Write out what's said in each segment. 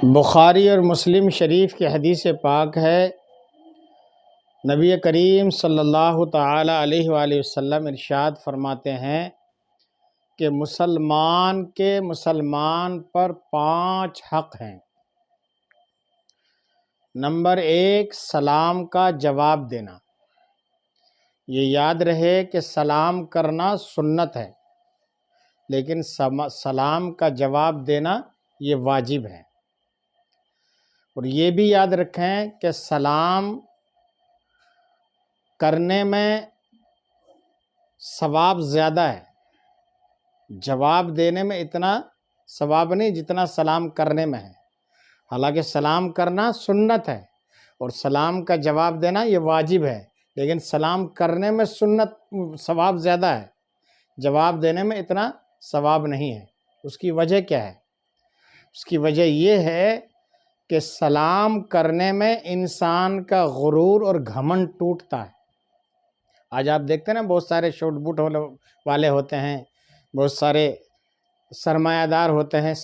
بخاری اور مسلم شریف کی حدیث پاک ہے، نبی کریم صلی اللہ تعالی علیہ وآلہ وسلم ارشاد فرماتے ہیں کہ مسلمان پر 5 حق ہیں۔ نمبر 1، سلام کا جواب دینا۔ یہ یاد رہے کہ سلام کرنا سنت ہے، لیکن سلام کا جواب دینا یہ واجب ہے۔ اور یہ بھی یاد رکھیں کہ سلام کرنے میں ثواب زیادہ ہے، جواب دینے میں اتنا ثواب نہیں جتنا سلام کرنے میں ہے۔ حالانکہ سلام کرنا سنت ہے اور سلام کا جواب دینا یہ واجب ہے، لیکن سلام کرنے میں ثواب زیادہ ہے، جواب دینے میں اتنا ثواب نہیں ہے۔ اس کی وجہ کیا ہے؟ اس کی وجہ یہ ہے کہ سلام کرنے میں انسان کا غرور اور گھمنڈ ٹوٹتا ہے۔ آج آپ دیکھتے ہیں نا، بہت سارے شوٹ بوٹ والے ہوتے ہیں، بہت سارے سرمایہ دار ہوتے ہیں،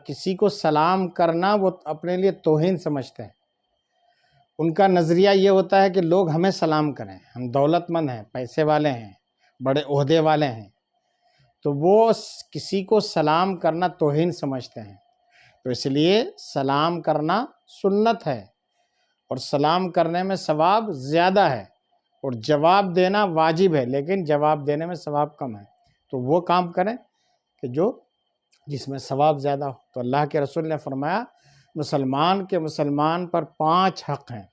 کسی کو سلام کرنا وہ اپنے لیے توہین سمجھتے ہیں۔ ان کا نظریہ یہ ہوتا ہے کہ لوگ ہمیں سلام کریں، ہم دولت مند ہیں، پیسے والے ہیں، بڑے عہدے والے ہیں، تو وہ کسی کو سلام کرنا توہین سمجھتے ہیں۔ تو اس لیے سلام کرنا سنت ہے اور سلام کرنے میں ثواب زیادہ ہے، اور جواب دینا واجب ہے، لیکن جواب دینے میں ثواب کم ہے۔ تو وہ کام کریں کہ جس میں ثواب زیادہ ہو۔ تو اللہ کے رسول نے فرمایا مسلمان پر 5 حق ہیں۔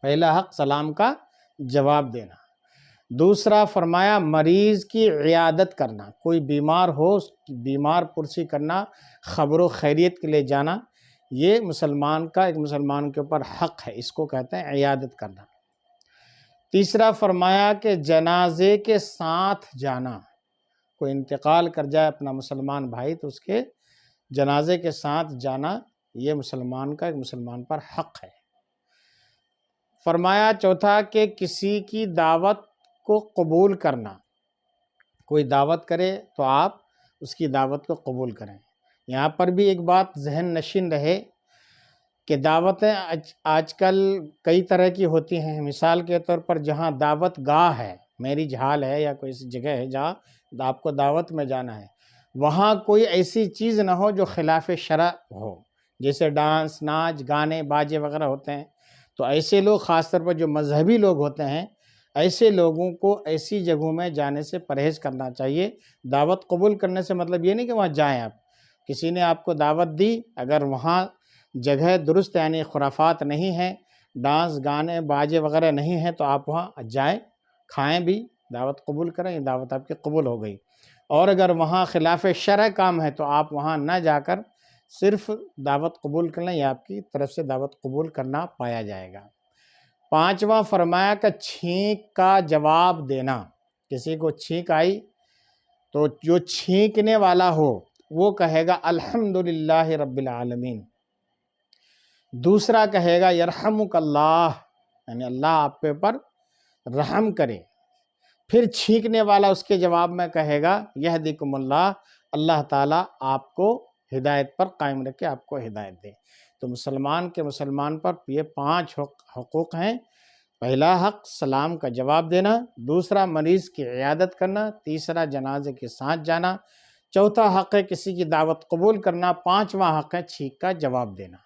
پہلا حق سلام کا جواب دینا۔ دوسرا فرمایا مریض کی عیادت کرنا، کوئی بیمار ہو بیمار پرسی کرنا، خبر و خیریت کے لیے جانا، یہ ایک مسلمان کے اوپر حق ہے، اس کو کہتے ہیں عیادت کرنا۔ تیسرا فرمایا کہ جنازے کے ساتھ جانا، کوئی انتقال کر جائے اپنا مسلمان بھائی تو اس کے جنازے کے ساتھ جانا یہ مسلمان پر حق ہے۔ فرمایا چوتھا کہ کسی کی دعوت کو قبول کرنا، کوئی دعوت کرے تو آپ اس کی دعوت کو قبول کریں۔ یہاں پر بھی ایک بات ذہن نشین رہے کہ دعوتیں آج کل کئی طرح کی ہوتی ہیں۔ مثال کے طور پر جہاں دعوت گاہ ہے، میرج ہال ہے یا کوئی جگہ ہے جہاں آپ کو دعوت میں جانا ہے، وہاں کوئی ایسی چیز نہ ہو جو خلاف شرع ہو، جیسے ڈانس، ناچ، گانے، باجے وغیرہ ہوتے ہیں۔ تو ایسے لوگ، خاص طور پر جو مذہبی لوگ ہوتے ہیں، ایسے لوگوں کو ایسی جگہوں میں جانے سے پرہیز کرنا چاہیے۔ دعوت قبول کرنے سے مطلب یہ نہیں کہ وہاں جائیں آپ۔ کسی نے آپ کو دعوت دی، اگر وہاں جگہ درست یعنی خرافات نہیں ہیں، ڈانس، گانے، باجے وغیرہ نہیں ہیں، تو آپ وہاں جائیں، کھائیں بھی، دعوت قبول کریں، یہ دعوت آپ کی قبول ہو گئی۔ اور اگر وہاں خلاف شرع کام ہے تو آپ وہاں نہ جا کر صرف دعوت قبول کر لیں، یا آپ کی طرف سے دعوت قبول کرنا پایا جائے گا۔ پانچواں فرمایا کہ چھینک کا جواب دینا، کسی کو چھینک آئی تو جو چھینکنے والا ہو وہ کہے گا الحمدللہ رب العالمین، دوسرا کہے گا یرحمک اللہ، یعنی اللہ آپ کے اوپر رحم کرے، پھر چھینکنے والا اس کے جواب میں کہے گا یہدیکم اللہ، اللہ تعالیٰ آپ کو ہدایت پر قائم رکھے، آپ کو ہدایت دے۔ تو مسلمان پر یہ 5 حقوق ہیں۔ پہلا حق سلام کا جواب دینا، دوسرا مریض کی عیادت کرنا، تیسرا جنازے کے ساتھ جانا، چوتھا حق ہے کسی کی دعوت قبول کرنا، 5واں حق ہے چھینک کا جواب دینا۔